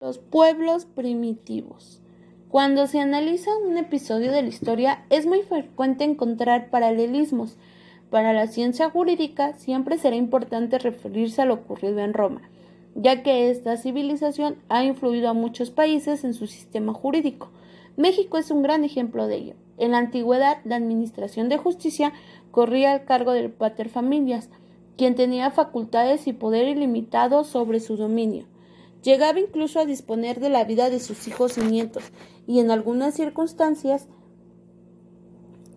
Los pueblos primitivos. Cuando se analiza un episodio de la historia, es muy frecuente encontrar paralelismos. Para la ciencia jurídica, siempre será importante referirse a lo ocurrido en Roma, ya que esta civilización ha influido a muchos países en su sistema jurídico. México es un gran ejemplo de ello. En la antigüedad, la administración de justicia corría al cargo del pater familias, quien tenía facultades y poder ilimitado sobre su dominio. Llegaba incluso a disponer de la vida de sus hijos y nietos, y en algunas circunstancias,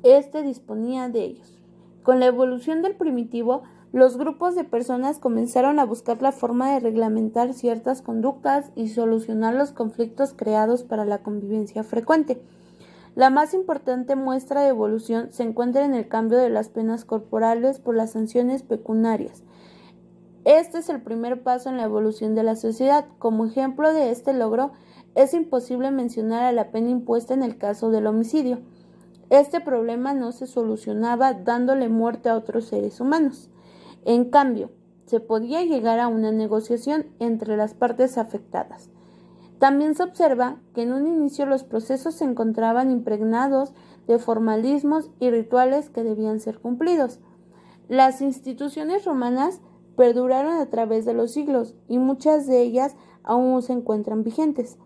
éste disponía de ellos. Con la evolución del primitivo, los grupos de personas comenzaron a buscar la forma de reglamentar ciertas conductas y solucionar los conflictos creados para la convivencia frecuente. La más importante muestra de evolución se encuentra en el cambio de las penas corporales por las sanciones pecuniarias. Este es el primer paso en la evolución de la sociedad. Como ejemplo de este logro, es imposible mencionar a la pena impuesta en el caso del homicidio. Este problema no se solucionaba dándole muerte a otros seres humanos. En cambio, se podía llegar a una negociación entre las partes afectadas. También se observa que en un inicio los procesos se encontraban impregnados de formalismos y rituales que debían ser cumplidos. Las instituciones romanas perduraron a través de los siglos y muchas de ellas aún se encuentran vigentes.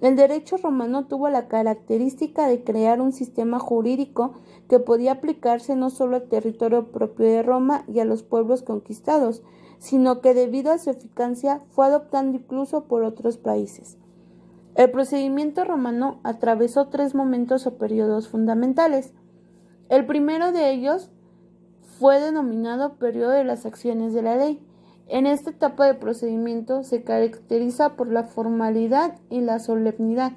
El derecho romano tuvo la característica de crear un sistema jurídico que podía aplicarse no solo al territorio propio de Roma y a los pueblos conquistados, sino que debido a su eficacia fue adoptado incluso por otros países. El procedimiento romano atravesó 3 momentos o periodos fundamentales. El primero de ellos fue denominado periodo de las acciones de la ley. En esta etapa de procedimiento se caracteriza por la formalidad y la solemnidad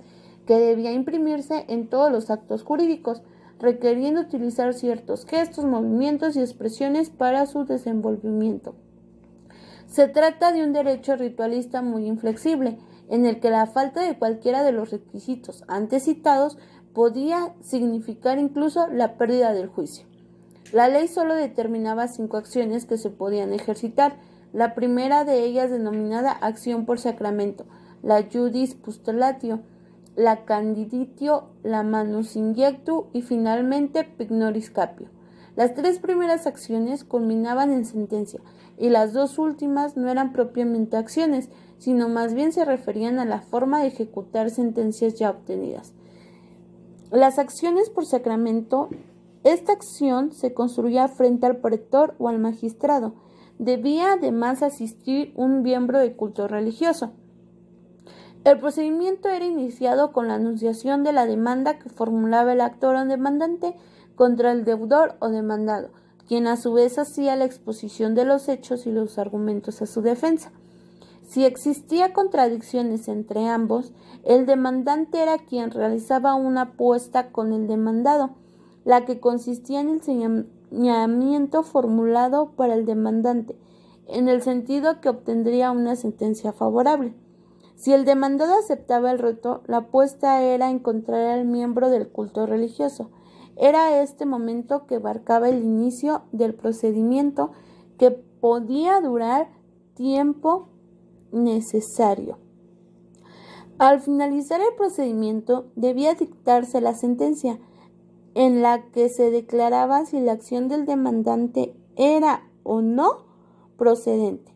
que debía imprimirse en todos los actos jurídicos, requiriendo utilizar ciertos gestos, movimientos y expresiones para su desenvolvimiento. Se trata de un derecho ritualista muy inflexible, en el que la falta de cualquiera de los requisitos antes citados podía significar incluso la pérdida del juicio. La ley solo determinaba 5 acciones que se podían ejercitar, la primera de ellas denominada acción por sacramento, la iudis postulatio, la candiditio, la manus injectu y finalmente pignoris capio. Las 3 primeras acciones culminaban en sentencia y las 2 últimas no eran propiamente acciones, sino más bien se referían a la forma de ejecutar sentencias ya obtenidas. Las acciones por sacramento. Esta acción se construía frente al pretor o al magistrado. Debía además asistir un miembro del culto religioso. El procedimiento era iniciado con la anunciación de la demanda que formulaba el actor o demandante contra el deudor o demandado, quien a su vez hacía la exposición de los hechos y los argumentos a su defensa. Si existía contradicciones entre ambos, el demandante era quien realizaba una apuesta con el demandado, la que consistía en el señalamiento formulado para el demandante, en el sentido que obtendría una sentencia favorable. Si el demandado aceptaba el reto, la apuesta era encontrar al miembro del culto religioso. Era este momento que marcaba el inicio del procedimiento, que podía durar tiempo necesario. Al finalizar el procedimiento, debía dictarse la sentencia, en la que se declaraba si la acción del demandante era o no procedente.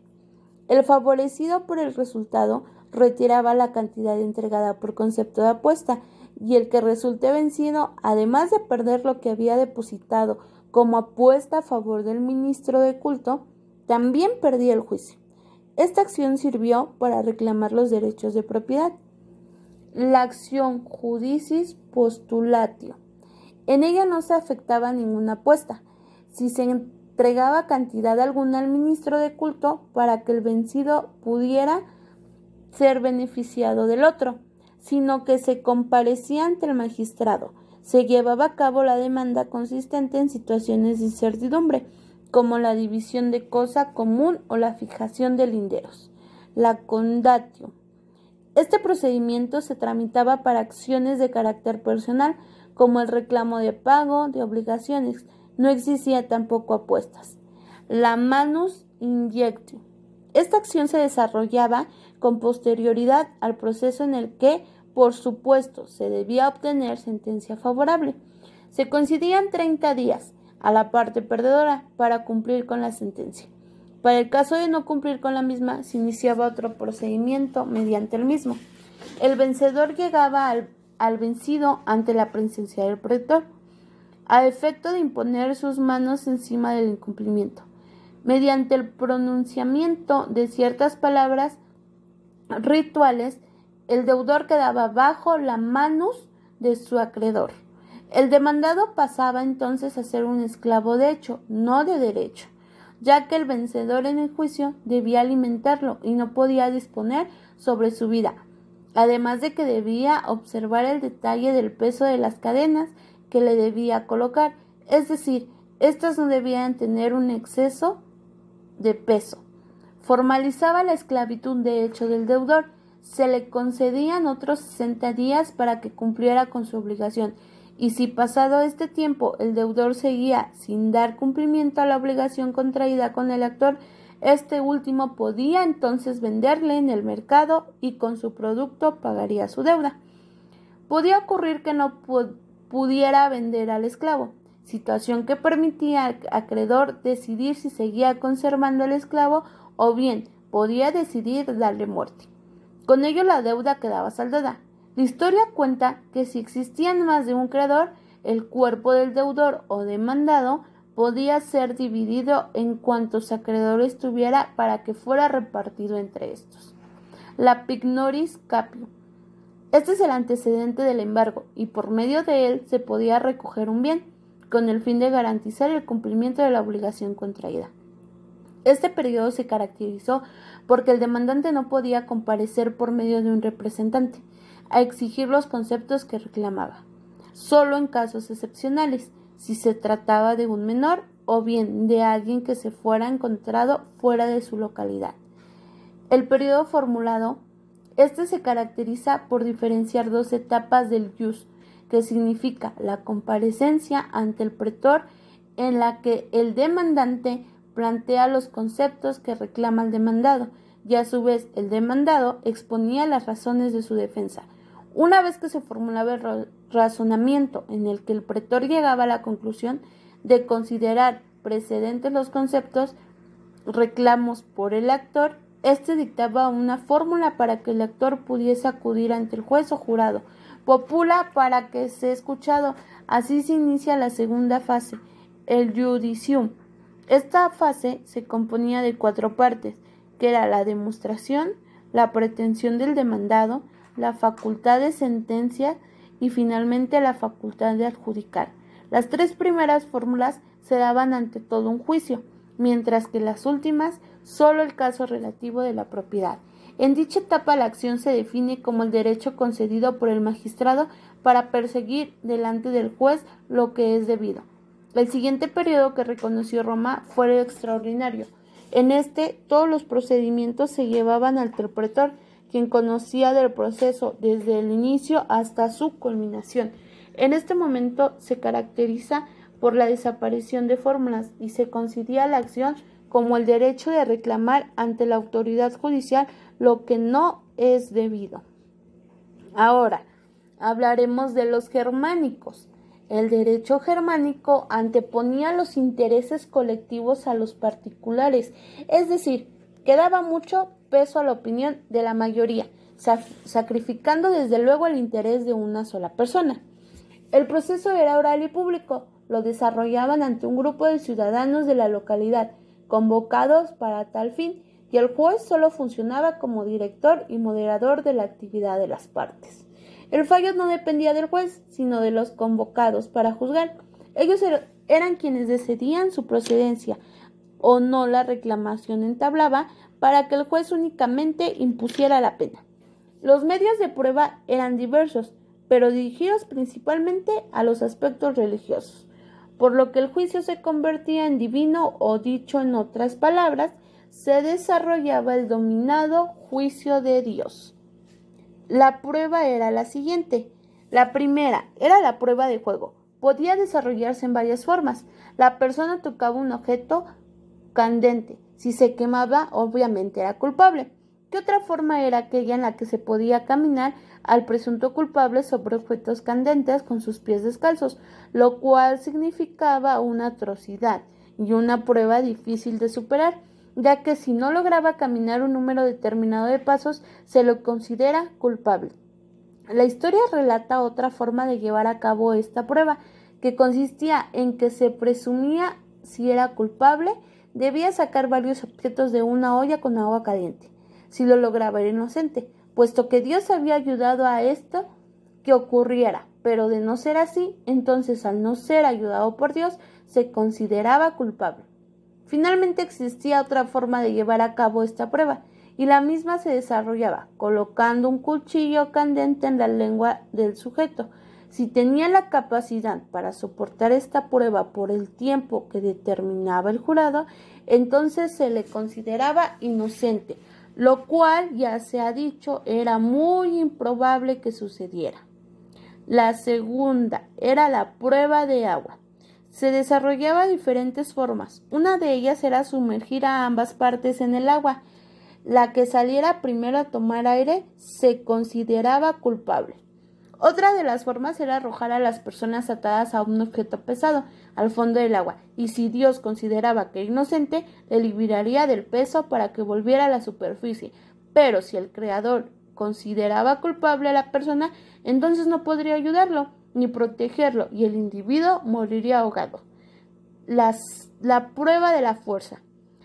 El favorecido por el resultado retiraba la cantidad entregada por concepto de apuesta, y el que resulte vencido, además de perder lo que había depositado como apuesta a favor del ministro de culto, también perdía el juicio. Esta acción sirvió para reclamar los derechos de propiedad. La acción judicis postulatio. En ella no se afectaba ninguna apuesta, si se entregaba cantidad alguna al ministro de culto para que el vencido pudiera ser beneficiado del otro, sino que se comparecía ante el magistrado. Se llevaba a cabo la demanda consistente en situaciones de incertidumbre, como la división de cosa común o la fijación de linderos. La condatio. Este procedimiento se tramitaba para acciones de carácter personal, como el reclamo de pago de obligaciones. No existía tampoco apuestas. La manus injectio. Esta acción se desarrollaba con posterioridad al proceso en el que, por supuesto, se debía obtener sentencia favorable. Se concedían 30 días a la parte perdedora para cumplir con la sentencia. Para el caso de no cumplir con la misma, se iniciaba otro procedimiento mediante el mismo. El vencedor llegaba al vencido ante la presencia del pretor, a efecto de imponer sus manos encima del incumplimiento, mediante el pronunciamiento de ciertas palabras rituales. El deudor quedaba bajo la manus de su acreedor. El demandado pasaba entonces a ser un esclavo de hecho, no de derecho, ya que el vencedor en el juicio debía alimentarlo y no podía disponer sobre su vida, además de que debía observar el detalle del peso de las cadenas que le debía colocar, es decir, éstas no debían tener un exceso de peso. Formalizaba la esclavitud de hecho del deudor. Se le concedían otros 60 días para que cumpliera con su obligación, y si pasado este tiempo el deudor seguía sin dar cumplimiento a la obligación contraída con el actor, este último podía entonces venderle en el mercado y con su producto pagaría su deuda. Podía ocurrir que no pudiera vender al esclavo, situación que permitía al acreedor decidir si seguía conservando al esclavo o bien podía decidir darle muerte. Con ello la deuda quedaba saldada. La historia cuenta que si existían más de un credor, el cuerpo del deudor o demandado podía ser dividido en cuantos acreedores tuviera para que fuera repartido entre estos. La pignoris capio. Este es el antecedente del embargo y por medio de él se podía recoger un bien, con el fin de garantizar el cumplimiento de la obligación contraída. Este periodo se caracterizó porque el demandante no podía comparecer por medio de un representante a exigir los conceptos que reclamaba, solo en casos excepcionales, si se trataba de un menor o bien de alguien que se fuera encontrado fuera de su localidad. El periodo formulado, se caracteriza por diferenciar dos etapas del jus, que significa la comparecencia ante el pretor, en la que el demandante plantea los conceptos que reclama el demandado, y a su vez el demandado exponía las razones de su defensa. Una vez que se formulaba el razonamiento en el que el pretor llegaba a la conclusión de considerar precedentes los conceptos reclamos por el actor, dictaba una fórmula para que el actor pudiese acudir ante el juez o jurado, popula para que sea escuchado. Así se inicia la segunda fase, el judicium. Esta fase se componía de 4 partes, que era la demostración, la pretensión del demandado, la facultad de sentencia y finalmente la facultad de adjudicar. Las 3 primeras fórmulas se daban ante todo un juicio, mientras que las últimas solo el caso relativo de la propiedad. En dicha etapa la acción se define como el derecho concedido por el magistrado para perseguir delante del juez lo que es debido. El siguiente periodo que reconoció Roma fue el extraordinario. En todos los procedimientos se llevaban al pretor, quien conocía del proceso desde el inicio hasta su culminación. En este momento se caracteriza por la desaparición de fórmulas y se concedía la acción como el derecho de reclamar ante la autoridad judicial lo que no es debido. Ahora, hablaremos de los germánicos. El derecho germánico anteponía los intereses colectivos a los particulares, es decir, que daba mucho peso a la opinión de la mayoría, sacrificando desde luego el interés de una sola persona. El proceso era oral y público, lo desarrollaban ante un grupo de ciudadanos de la localidad, convocados para tal fin, y el juez solo funcionaba como director y moderador de la actividad de las partes. El fallo no dependía del juez, sino de los convocados para juzgar. Ellos eran quienes decidían su procedencia o no la reclamación entablaba para que el juez únicamente impusiera la pena. Los medios de prueba eran diversos, pero dirigidos principalmente a los aspectos religiosos, por lo que el juicio se convertía en divino o, dicho en otras palabras, se desarrollaba el dominado juicio de Dios. La prueba era la siguiente. La primera era la prueba de juego. Podía desarrollarse en varias formas. La persona tocaba un objeto candente. Si se quemaba, obviamente era culpable. ¿Qué otra forma era aquella en la que se podía caminar al presunto culpable sobre objetos candentes con sus pies descalzos, lo cual significaba una atrocidad y una prueba difícil de superar, ya que si no lograba caminar un número determinado de pasos, se lo considera culpable? La historia relata otra forma de llevar a cabo esta prueba, que consistía en que se presumía si era culpable, debía sacar varios objetos de una olla con agua caliente. Si lo lograba era inocente, puesto que Dios había ayudado a esto que ocurriera, pero de no ser así, entonces al no ser ayudado por Dios, se consideraba culpable. Finalmente existía otra forma de llevar a cabo esta prueba, y la misma se desarrollaba colocando un cuchillo candente en la lengua del sujeto. Si tenía la capacidad para soportar esta prueba por el tiempo que determinaba el jurado, entonces se le consideraba inocente, lo cual, ya se ha dicho, era muy improbable que sucediera. La segunda era la prueba de agua. Se desarrollaba de diferentes formas. Una de ellas era sumergir a ambas partes en el agua. La que saliera primero a tomar aire se consideraba culpable. Otra de las formas era arrojar a las personas atadas a un objeto pesado al fondo del agua, y si Dios consideraba que era inocente, le liberaría del peso para que volviera a la superficie. Pero si el Creador consideraba culpable a la persona, entonces no podría ayudarlo ni protegerlo, y el individuo moriría ahogado. La prueba de la fuerza.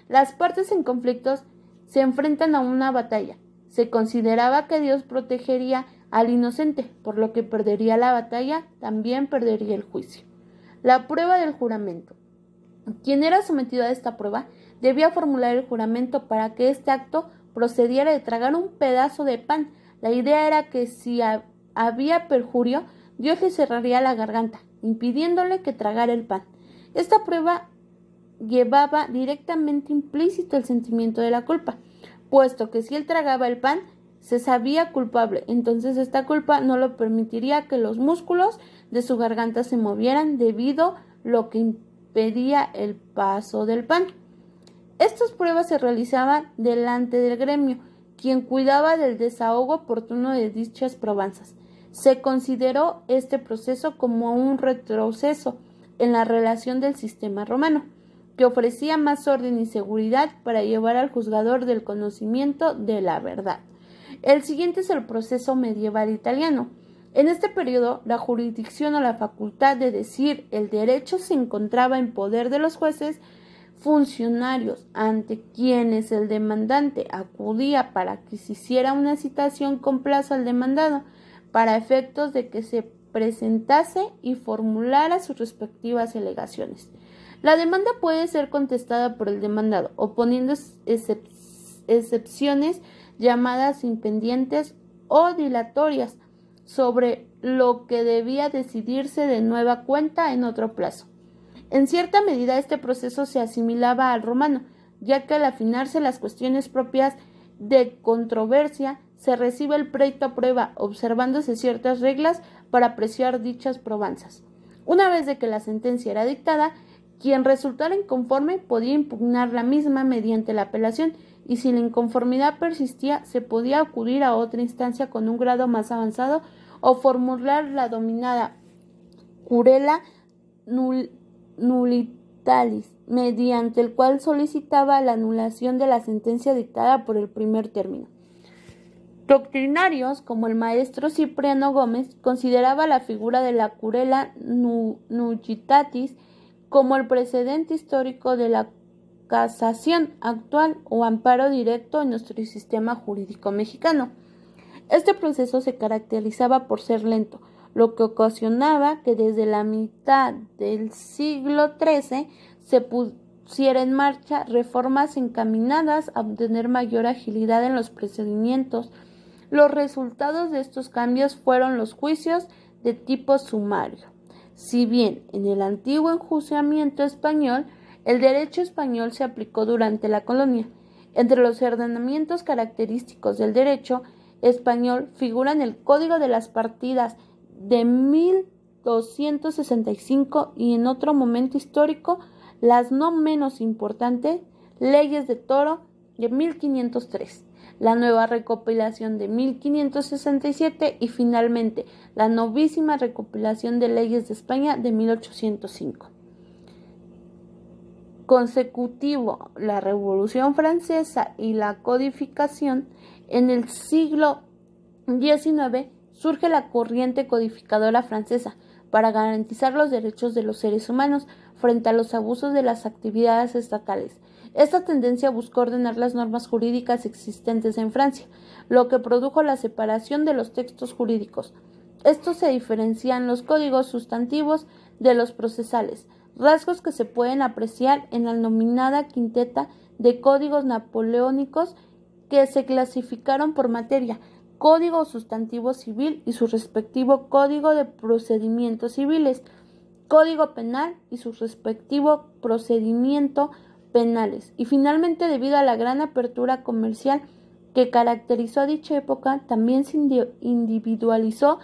Las partes en conflictos se enfrentan a una batalla. Se consideraba que Dios protegería al inocente, por lo que perdería la batalla, también perdería el juicio. La prueba del juramento. Quien era sometido a esta prueba debía formular el juramento para que este acto procediera de tragar un pedazo de pan. La idea era que si había perjurio, Dios le cerraría la garganta, impidiéndole que tragara el pan. Esta prueba llevaba directamente implícito el sentimiento de la culpa, puesto que si él tragaba el pan, se sabía culpable, entonces esta culpa no lo permitiría que los músculos de su garganta se movieran debido lo que impedía el paso del pan. Estas pruebas se realizaban delante del gremio, quien cuidaba del desahogo oportuno de dichas probanzas. Se consideró este proceso como un retroceso en la relación del sistema romano, que ofrecía más orden y seguridad para llevar al juzgador del conocimiento de la verdad. El siguiente es el proceso medieval italiano. En este periodo, la jurisdicción o la facultad de decir el derecho se encontraba en poder de los jueces funcionarios, ante quienes el demandante acudía para que se hiciera una citación con plazo al demandado, para efectos de que se presentase y formulara sus respectivas alegaciones. La demanda puede ser contestada por el demandado, oponiendo excepciones llamadas impendientes o dilatorias, sobre lo que debía decidirse de nueva cuenta en otro plazo. En cierta medida este proceso se asimilaba al romano, ya que al afinarse las cuestiones propias de controversia, se recibe el pleito a prueba, observándose ciertas reglas para apreciar dichas probanzas. Una vez de que la sentencia era dictada, quien resultara inconforme podía impugnar la misma mediante la apelación, y si la inconformidad persistía, se podía acudir a otra instancia con un grado más avanzado o formular la denominada querella nullitatis, mediante el cual solicitaba la anulación de la sentencia dictada por el primer término. Doctrinarios como el maestro Cipriano Gómez consideraba la figura de la querella nullitatis como el precedente histórico de la casación actual o amparo directo en nuestro sistema jurídico mexicano. Este proceso se caracterizaba por ser lento, lo que ocasionaba que desde la mitad del siglo XIII se pusiera en marcha reformas encaminadas a obtener mayor agilidad en los procedimientos. Los resultados de estos cambios fueron los juicios de tipo sumario. Si bien en el antiguo enjuiciamiento español, el derecho español se aplicó durante la colonia. Entre los ordenamientos característicos del derecho español figuran el Código de las Partidas de 1265 y en otro momento histórico las no menos importantes leyes de Toro de 1503. la nueva recopilación de 1567 y finalmente la novísima recopilación de leyes de España de 1805. Consecutivo la Revolución Francesa y la codificación, en el siglo XIX surge la corriente codificadora francesa para garantizar los derechos de los seres humanos frente a los abusos de las actividades estatales. Esta tendencia buscó ordenar las normas jurídicas existentes en Francia, lo que produjo la separación de los textos jurídicos. Estos se diferencian los códigos sustantivos de los procesales, rasgos que se pueden apreciar en la denominada quinteta de códigos napoleónicos que se clasificaron por materia: Código Sustantivo Civil y su respectivo Código de Procedimientos Civiles, Código Penal y su respectivo Procedimiento Penales. Y finalmente, debido a la gran apertura comercial que caracterizó dicha época, también se individualizó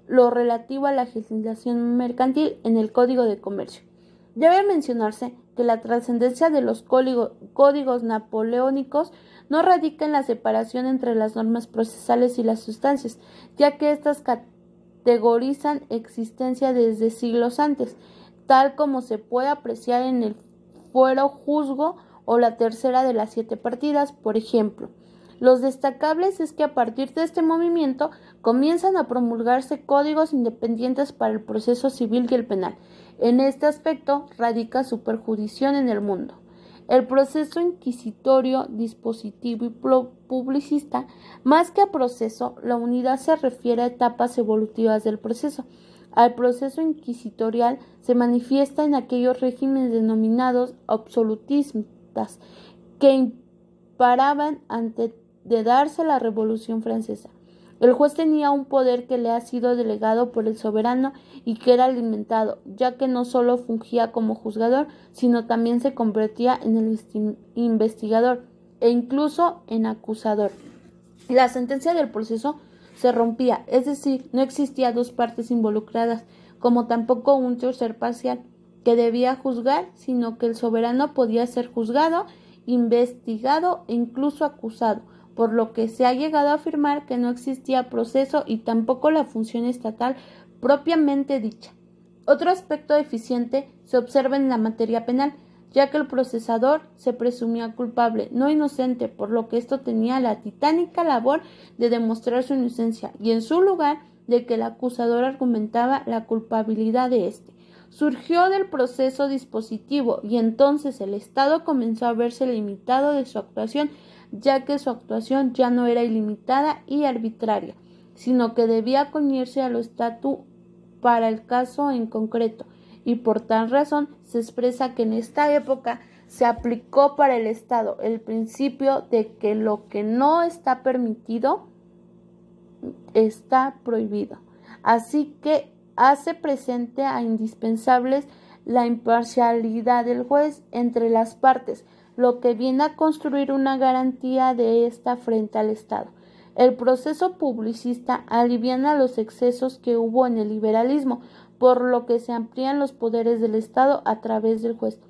lo relativo a la legislación mercantil en el Código de Comercio. Debe mencionarse que la trascendencia de los códigos napoleónicos no radica en la separación entre las normas procesales y las sustancias, ya que éstas categorizan existencia desde siglos antes, tal como se puede apreciar en el Fuero Juzgo o la tercera de las 7 partidas, por ejemplo. Los destacables es que a partir de este movimiento comienzan a promulgarse códigos independientes para el proceso civil y el penal. En este aspecto radica su perjudición en el mundo. El proceso inquisitorio, dispositivo y publicista, más que a proceso, la unidad se refiere a etapas evolutivas del proceso. Al proceso inquisitorial se manifiesta en aquellos regímenes denominados absolutistas que imparaban antes de darse la Revolución Francesa. El juez tenía un poder que le ha sido delegado por el soberano y que era limitado, ya que no solo fungía como juzgador, sino también se convertía en el investigador e incluso en acusador. La sentencia del proceso se rompía, es decir, no existía dos partes involucradas, como tampoco un tercer parcial que debía juzgar, sino que el soberano podía ser juzgado, investigado e incluso acusado, por lo que se ha llegado a afirmar que no existía proceso y tampoco la función estatal propiamente dicha. Otro aspecto deficiente se observa en la materia penal, ya que el procesador se presumía culpable, no inocente, por lo que esto tenía la titánica labor de demostrar su inocencia, y en su lugar de que el acusador argumentaba la culpabilidad de éste. Surgió del proceso dispositivo y entonces el Estado comenzó a verse limitado de su actuación, ya que su actuación ya no era ilimitada y arbitraria, sino que debía ceñirse a lo estatuto para el caso en concreto, y por tal razón se expresa que en esta época se aplicó para el Estado el principio de que lo que no está permitido está prohibido. Así que hace presente a indispensables la imparcialidad del juez entre las partes, lo que viene a construir una garantía de esta frente al Estado. El proceso publicista aliviana los excesos que hubo en el liberalismo, por lo que se amplían los poderes del Estado a través del juez,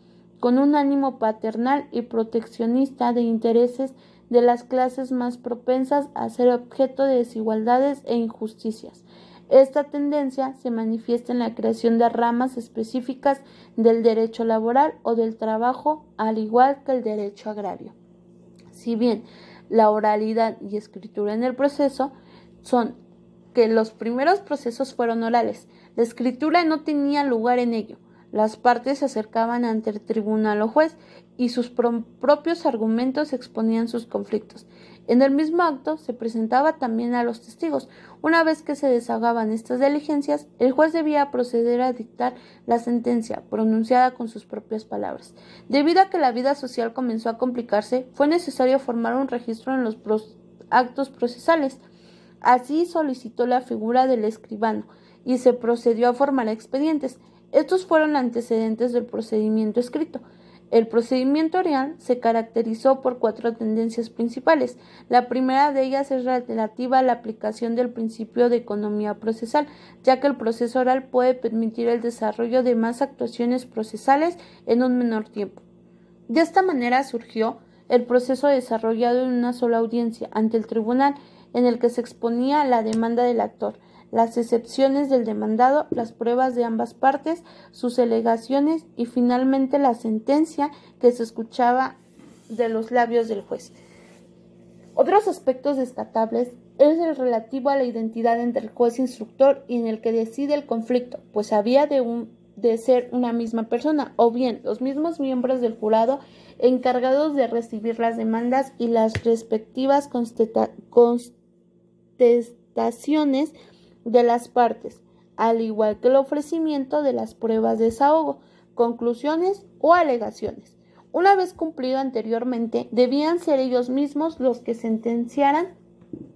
con un ánimo paternal y proteccionista de intereses de las clases más propensas a ser objeto de desigualdades e injusticias. Esta tendencia se manifiesta en la creación de ramas específicas del derecho laboral o del trabajo, al igual que el derecho agrario. Si bien la oralidad y escritura en el proceso son que los primeros procesos fueron orales, la escritura no tenía lugar en ello. Las partes se acercaban ante el tribunal o juez y sus propios argumentos exponían sus conflictos. En el mismo acto se presentaba también a los testigos. Una vez que se deshogaban estas diligencias, el juez debía proceder a dictar la sentencia, pronunciada con sus propias palabras. Debido a que la vida social comenzó a complicarse, fue necesario formar un registro en los actos procesales. Así solicitó la figura del escribano y se procedió a formar expedientes. Estos fueron antecedentes del procedimiento escrito. El procedimiento oral se caracterizó por 4 tendencias principales. La primera de ellas es relativa a la aplicación del principio de economía procesal, ya que el proceso oral puede permitir el desarrollo de más actuaciones procesales en un menor tiempo. De esta manera surgió el proceso desarrollado en una sola audiencia ante el tribunal, en el que se exponía la demanda del actor, las excepciones del demandado, las pruebas de ambas partes, sus alegaciones y finalmente la sentencia que se escuchaba de los labios del juez. Otros aspectos destacables es el relativo a la identidad entre el juez instructor y en el que decide el conflicto, pues había de ser una misma persona, o bien los mismos miembros del jurado encargados de recibir las demandas y las respectivas contestaciones de las partes, al igual que el ofrecimiento de las pruebas de desahogo, conclusiones o alegaciones. Una vez cumplido anteriormente, debían ser ellos mismos los que sentenciaran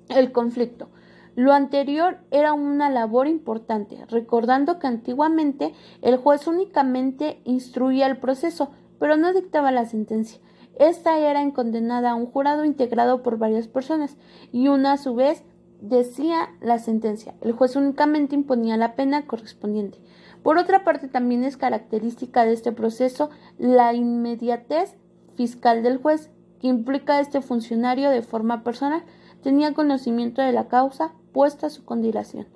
el conflicto. Lo anterior era una labor importante, recordando que antiguamente el juez únicamente instruía el proceso, pero no dictaba la sentencia. Esta era condenada a un jurado integrado por varias personas y una a su vez decía la sentencia. El juez únicamente imponía la pena correspondiente. Por otra parte, también es característica de este proceso la inmediatez fiscal del juez, que implica este funcionario de forma personal tenía conocimiento de la causa puesta a su consideración.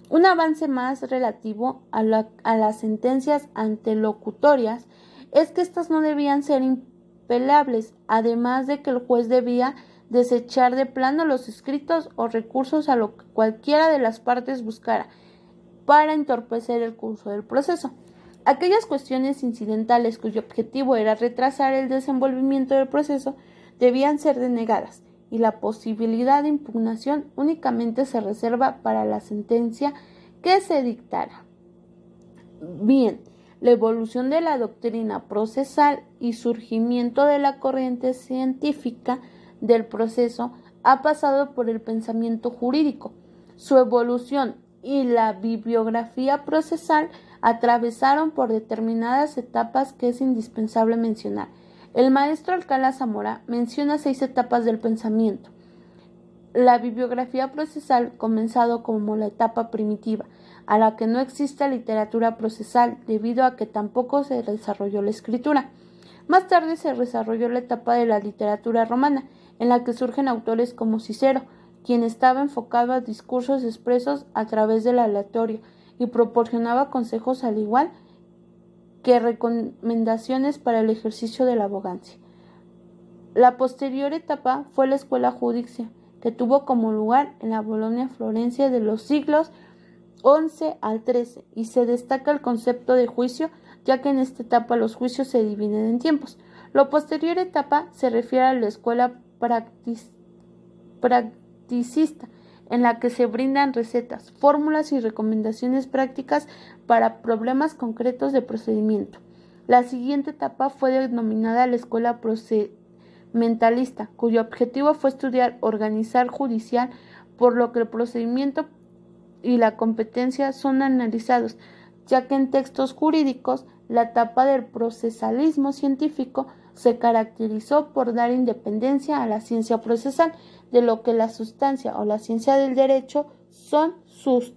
Un avance más relativo a las sentencias antelocutorias es que éstas no debían ser impelables, además de que el juez debía desechar de plano los escritos o recursos a lo que cualquiera de las partes buscara para entorpecer el curso del proceso. Aquellas cuestiones incidentales cuyo objetivo era retrasar el desenvolvimiento del proceso debían ser denegadas y la posibilidad de impugnación únicamente se reserva para la sentencia que se dictara. Bien, la evolución de la doctrina procesal y surgimiento de la corriente científica del proceso ha pasado por el pensamiento jurídico. Su evolución y la bibliografía procesal atravesaron por determinadas etapas que es indispensable mencionar. El maestro Alcalá Zamora menciona 6 etapas del pensamiento. La bibliografía procesal, comenzado como la etapa primitiva, a la que no existe literatura procesal debido a que tampoco se desarrolló la escritura. Más tarde se desarrolló la etapa de la literatura romana, en la que surgen autores como Cicero, quien estaba enfocado a discursos expresos a través del aleatorio y proporcionaba consejos al igual que recomendaciones para el ejercicio de la abogacia. La posterior etapa fue la escuela judicia, que tuvo como lugar en la Bolonia Florencia de los siglos XI al XIII, y se destaca el concepto de juicio, ya que en esta etapa los juicios se dividen en tiempos. La posterior etapa se refiere a la escuela practicista, en la que se brindan recetas, fórmulas y recomendaciones prácticas para problemas concretos de procedimiento. La siguiente etapa fue denominada la escuela procedimentalista, cuyo objetivo fue estudiar organizar judicial, por lo que el procedimiento y la competencia son analizados, ya que en textos jurídicos la etapa del procesalismo científico se caracterizó por dar independencia a la ciencia procesal, de lo que la sustancia o la ciencia del derecho son sustantivos.